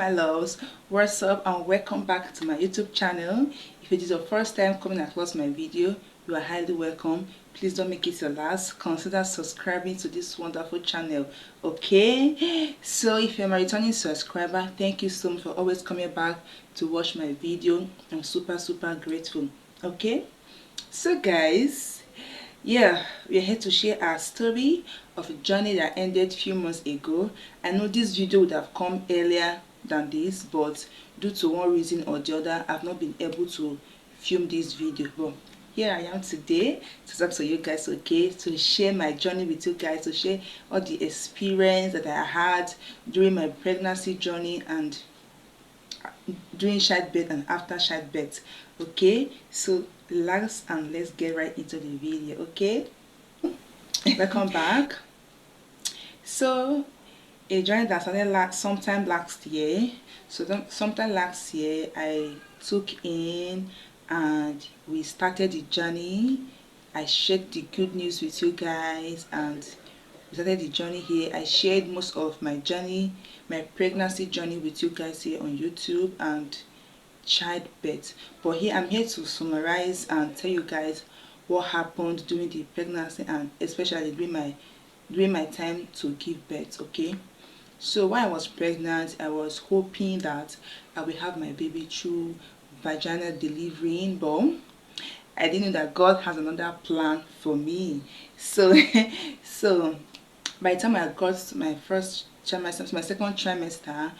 my loves, what's up and welcome back to my YouTube channel. If it is your first time coming across my video, you are highly welcome. Please don't make it your last. Consider subscribing to this wonderful channel, okay? So if you're my returning subscriber, thank you so much for always coming back to watch my video. I'm super grateful, okay? So guys, yeah, we're here to share our story of a journey that ended a few months ago. I know this video would have come earlier than this, but due to one reason or the other, I've not been able to film this video. But here I am today to talk to you guys, okay, to share my journey with you guys, to share all the experience that I had during my pregnancy journey and during childbirth and after childbirth, okay? So relax and let's get right into the video, okay? Welcome back. So a journey that started sometime last year. So sometime last year I took in and we started the journey. I shared the good news with you guys and we started the journey here. I shared most of my journey, my pregnancy journey with you guys here on YouTube and childbirth. But here I'm here to summarize and tell you guys what happened during the pregnancy and especially during my time to give birth, okay? So while I was pregnant, I was hoping that I will have my baby through vaginal delivery, but I didn't know that God has another plan for me. So so by the time I got my first trimester, my second trimester,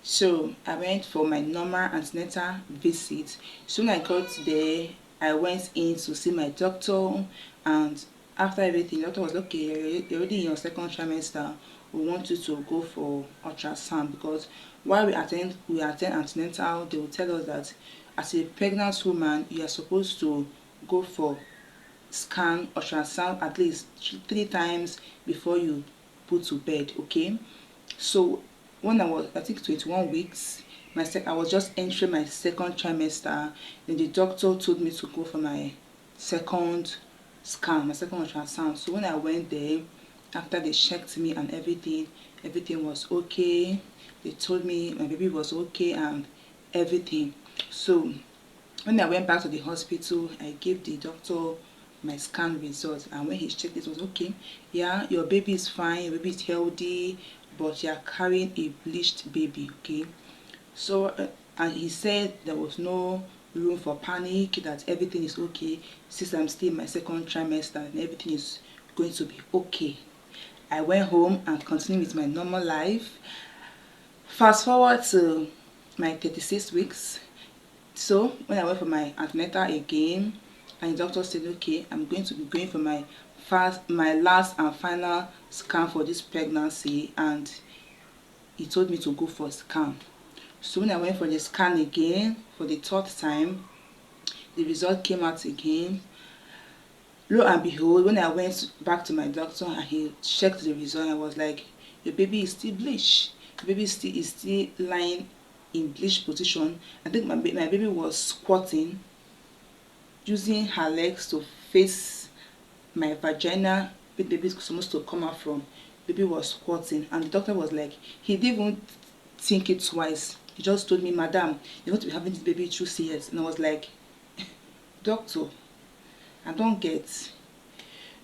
so I went for my normal antenatal visit. So when I got there, I went in to see my doctor, and after everything, the doctor was okay. You're already in your second trimester. We want you to go for ultrasound because while we attend antenatal, they will tell us that as a pregnant woman, you are supposed to go for scan ultrasound at least 3 times before you put to bed, okay? So when I was, I think, 21 weeks, I was just entering my second trimester. Then the doctor told me to go for my second scan, my second ultrasound. So when I went there, after they checked me and everything was okay. They told me my baby was okay and everything. So when I went back to the hospital, I gave the doctor my scan results, and when he checked it was okay. Yeah, your baby is fine, your baby is healthy, but you are carrying a bleached baby, okay? So and he said there was no room for panic, that everything is okay since I'm still in my second trimester and everything is going to be okay. I went home and continued with my normal life. Fast forward to my 36 weeks. So when I went for my antenatal again, and the doctor said, okay, I'm going to be going for my last and final scan for this pregnancy, and he told me to go for a scan. So when I went for the scan again for the third time, the result came out again. Lo and behold, when I went back to my doctor and he checked the result, I was like, your baby is still bleached. The baby is still lying in bleached position. I think my baby was squatting, using her legs to face my vagina. The baby is supposed to come out from. Baby was squatting, and the doctor was like, he didn't even think it twice. He just told me, madam, you're going to be having this baby through CS. And I was like, doctor, I don't get.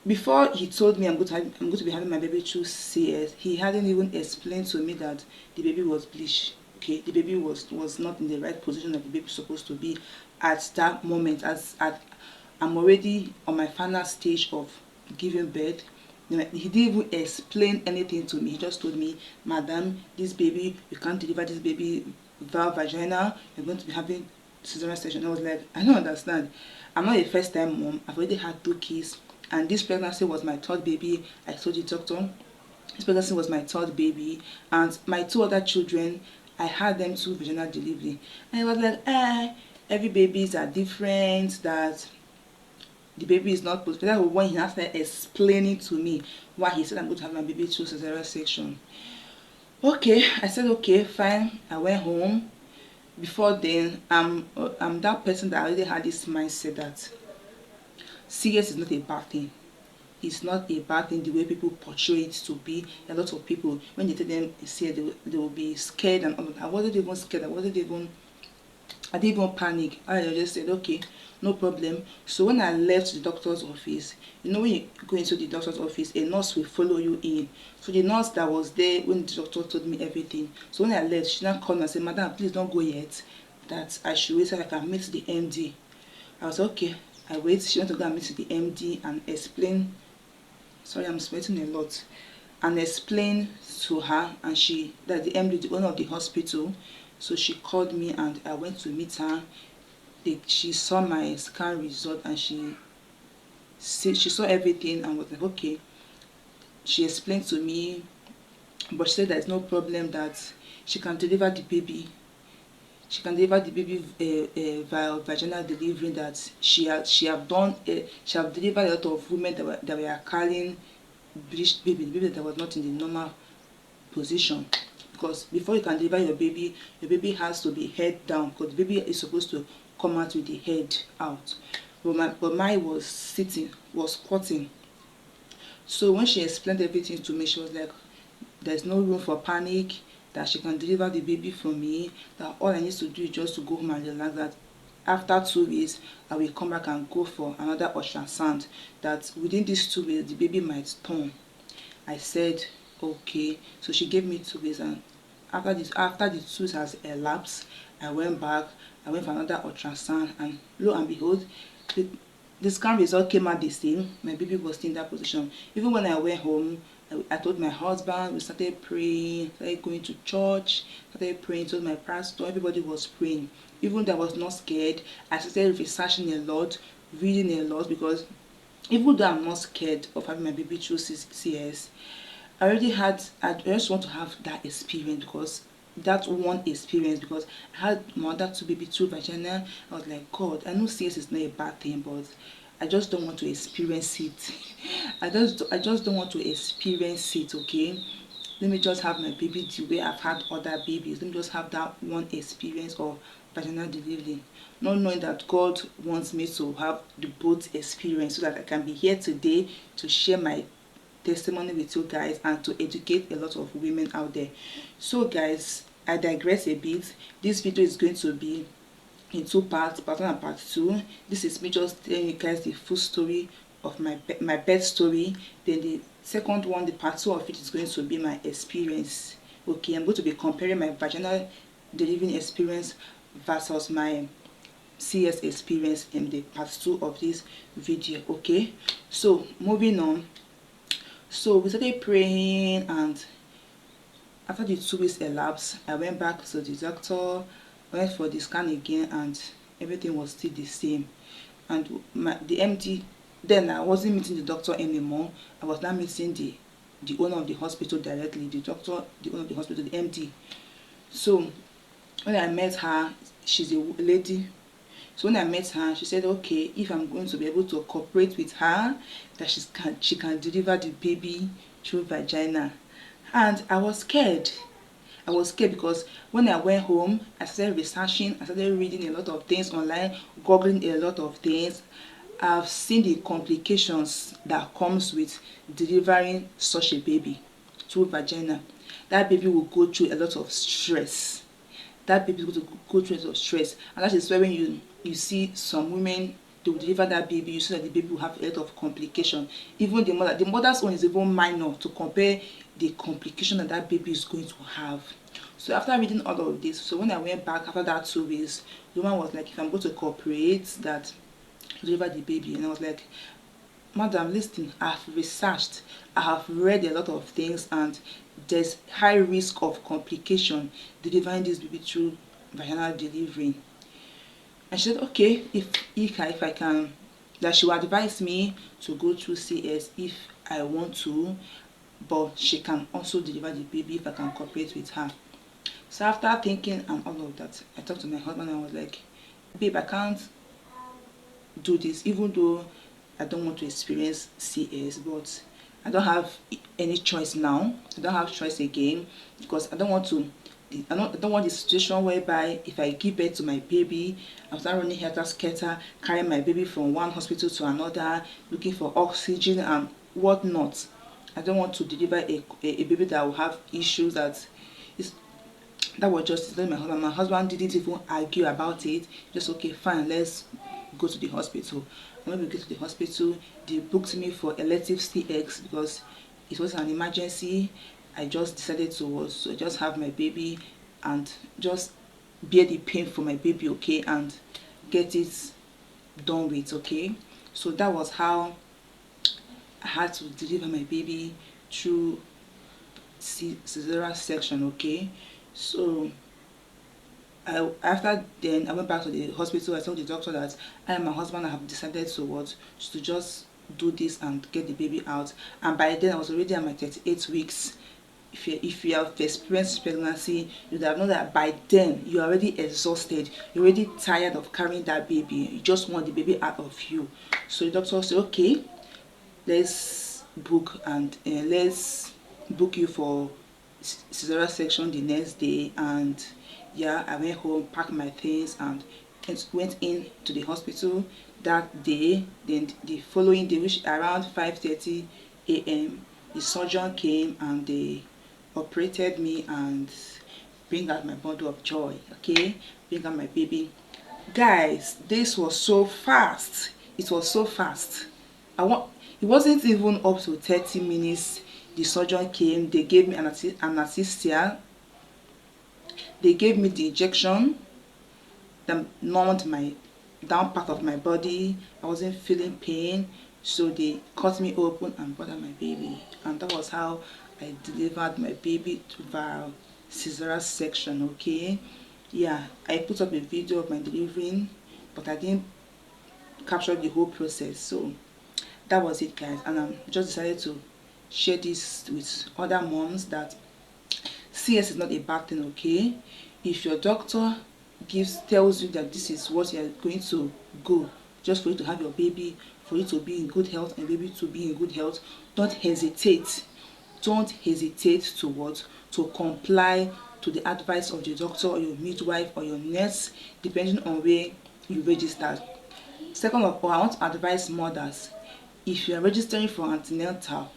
Before he told me I'm going to be having my baby through CS, he hadn't even explained to me that the baby was bleached. Okay, the baby was not in the right position that the baby was supposed to be at that moment. I'm already on my final stage of giving birth. He didn't even explain anything to me. He just told me, madam, this baby, you can't deliver this baby without vagina. You're going to be having cesarean section. I was like, I don't understand. I'm not a first time mom. I've already had 2 kids, and this pregnancy was my 3rd baby. I told the doctor this pregnancy was my 3rd baby, and my 2 other children, I had them through vaginal delivery. And he was like, every babies are different, that the baby is not possible. That was when he started explaining to me why he said I'm going to have my baby through cesarean section. Okay, I said okay, fine. I went home. Before then, I'm that person that already had this mindset that CS is not a bad thing. it's not a bad thing the way people portray it to be. A lot of people, when they tell them see, they will be scared and all of that. I wasn't even scared. I didn't even panic. I just said, okay, no problem. So when I left the doctor's office, you know, when you go into the doctor's office, a nurse will follow you in. So the nurse that was there when the doctor told me everything. So when I left, she now called me and said, Madam, please don't go yet. That I should wait so I can meet the MD. I was okay. I wait. She went to go and meet the MD and explain. Sorry, I'm sweating a lot. And explain to her, and that the MD, the owner of the hospital. So she called me and I went to meet her. She saw my scan result and she saw everything and was like, okay. She explained to me, but she said there's no problem, that she can deliver the baby. She can deliver the baby via vaginal delivery. That she have delivered a lot of women that were carrying breached baby, the baby that was not in the normal position. Because before you can deliver your baby has to be head down, because the baby is supposed to come out with the head out. But mine was squatting. So when she explained everything to me, she was like, there's no room for panic, that she can deliver the baby for me, that all I need to do is just to go home and relax, that after 2 weeks I will come back and go for another ultrasound, that within these 2 weeks the baby might turn. I said okay. So she gave me 2 weeks, and after the 2 weeks has elapsed, I went back. I went for another ultrasound, and lo and behold, the scan result came out the same. My baby was still in that position. Even when I went home, I told my husband, we started praying, started going to church, started praying, told my pastor, everybody was praying. Even though I was not scared, I started researching a lot, reading a lot, because even though I'm not scared of having my baby through CS, I just want to have that experience, because that one experience, because I had my other 2 baby through vagina. I was like, God, I know CS is not a bad thing, but I just don't want to experience it. I just don't want to experience it, okay? Let me just have my baby the way I've had other babies. Let me just have that one experience of vaginal delivery. Not knowing that God wants me to have the both experience, so that I can be here today to share my testimony with you guys and to educate a lot of women out there. So guys, I digress a bit. This video is going to be in 2 parts, part 1 and part 2. This is me just telling you guys the full story of my birth story. Then the second one, the part 2 of it, is going to be my experience. Okay, I'm going to be comparing my vaginal delivery experience versus my CS experience in the part 2 of this video. Okay, so moving on. So we started praying, and after the 2 weeks elapsed, I went back to the doctor, went for the scan again, and everything was still the same. And the MD, then I wasn't meeting the doctor anymore. I was now meeting the owner of the hospital directly, the owner of the hospital, the MD. So when I met her, she's a lady. So when I met her, she said, okay, if I'm going to be able to cooperate with her, that she can deliver the baby through vagina. And I was scared. I was scared because when I went home, I started researching, I started reading a lot of things online, googling a lot of things. I've seen the complications that comes with delivering such a baby through vagina. That baby will go through a lot of stress. That baby is going to go through a lot of stress. And that is why when you see some women, they will deliver that baby, you see that the baby will have a lot of complication. Even the mother's own is even minor to compare the complication that baby is going to have. So after reading all of this, so when I went back after that 2 weeks, the woman was like, if I'm going to cooperate, that to deliver the baby. And I was like, Madam, listen, I've researched, I have read a lot of things, and there's high risk of complication delivering this baby through vaginal delivery. And she said, okay, if I can, that she will advise me to go through CS if I want to, but she can also deliver the baby if I can cooperate with her. So after thinking and all of that, I talked to my husband and I was like, babe, I can't do this, even though I don't want to experience CS, but I don't have any choice now. I don't have choice again, because I don't want the situation whereby if I give birth to my baby, I'm start running helter skelter, carrying my baby from one hospital to another, looking for oxygen and what not. I don't want to deliver a baby that will have issues. That was just my husband. My husband didn't even argue about it. Just okay, fine, let's go to the hospital. And when we get to the hospital, they booked me for elective CX because it was an emergency. I just decided to just have my baby and just bear the pain for my baby, okay, and get it done with, okay. So that was how I had to deliver my baby through cesarean section, okay. So after then I went back to the hospital. I told the doctor that I and my husband have decided to just do this and get the baby out. And by then I was already at my 38 weeks. If you have experienced pregnancy, you would have known that by then you're already exhausted, you're already tired of carrying that baby, you just want the baby out of you. So the doctor said, okay, let's book you for cesarean section the next day. And yeah, I went home, packed my things, and went in to the hospital that day. Then the following day, which around 5:30 a.m., the surgeon came and they operated me and bring out my bundle of joy, okay, bring out my baby. Guys, this was so fast. It was so fast. It wasn't even up to 30 minutes. The surgeon came, they gave me anesthesia, they gave me the injection that numbed my down part of my body. I wasn't feeling pain, so they cut me open and brought out my baby. And that was how I delivered my baby via cesarean section, okay. Yeah, I put up a video of my delivering, but I didn't capture the whole process. So that was it, guys, and I just decided to share this with other moms that CS is not a bad thing, okay. If your doctor tells you that this is what you are going to go just for you to have your baby, for you to be in good health and baby to be in good health, don't hesitate to comply to the advice of the doctor or your midwife or your nurse, depending on where you registered. Second of all, I want to advise mothers, if you are registering for antenatal,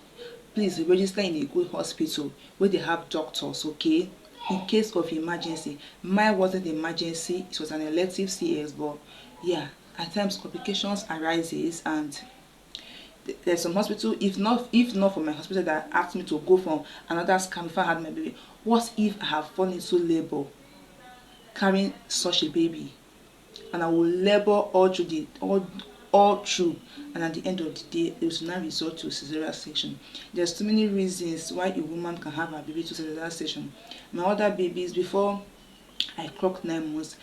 please register in a good hospital where they have doctors, okay, in case of emergency. Mine wasn't an emergency, it was an elective CS, but yeah, at times complications arises, and there's some hospital, if not for my hospital that asked me to go for another scan before I had my baby, what if I have fallen into labor carrying such a baby, and I will labor all through, and at the end of the day it will now result to cesarean section. There's too many reasons why a woman can have her baby to cesarean section. My other babies, before I clocked 9 months,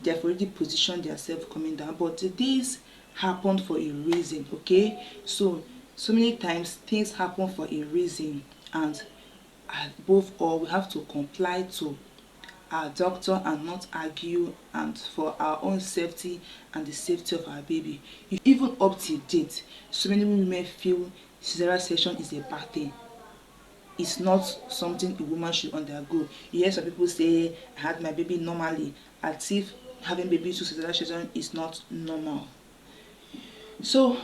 they've already positioned themselves coming down, but this happened for a reason, okay. So many times things happen for a reason, and above all we have to comply to our doctor and not argue, and for our own safety and the safety of our baby. Even up to date, so many women feel cesarean section is a bad thing. It's not something a woman should undergo. You hear some people say, I had my baby normally, as if having baby to cesarean section is not normal. So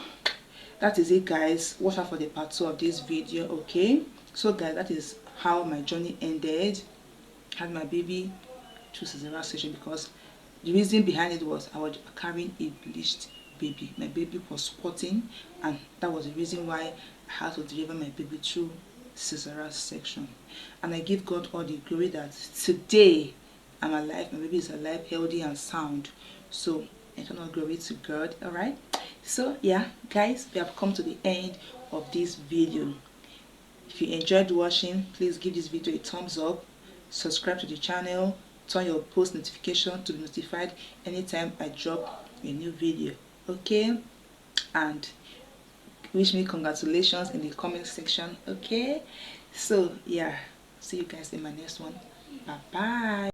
that is it, guys. Watch out for the part 2 of this video, okay. So guys, that is how my journey ended. Had my baby through cesarean section, because the reason behind it was I was carrying a bleached baby. My baby was squatting, and that was the reason why I had to deliver my baby through cesarean section. And I give God all the glory that today I'm alive, my baby is alive, healthy and sound. So eternal glory to God. All right, so yeah guys, we have come to the end of this video. If you enjoyed watching, please give this video a thumbs up, subscribe to the channel, turn your post notification to be notified anytime I drop a new video, okay. And wish me congratulations in the comment section, okay. So yeah, see you guys in my next one. Bye bye.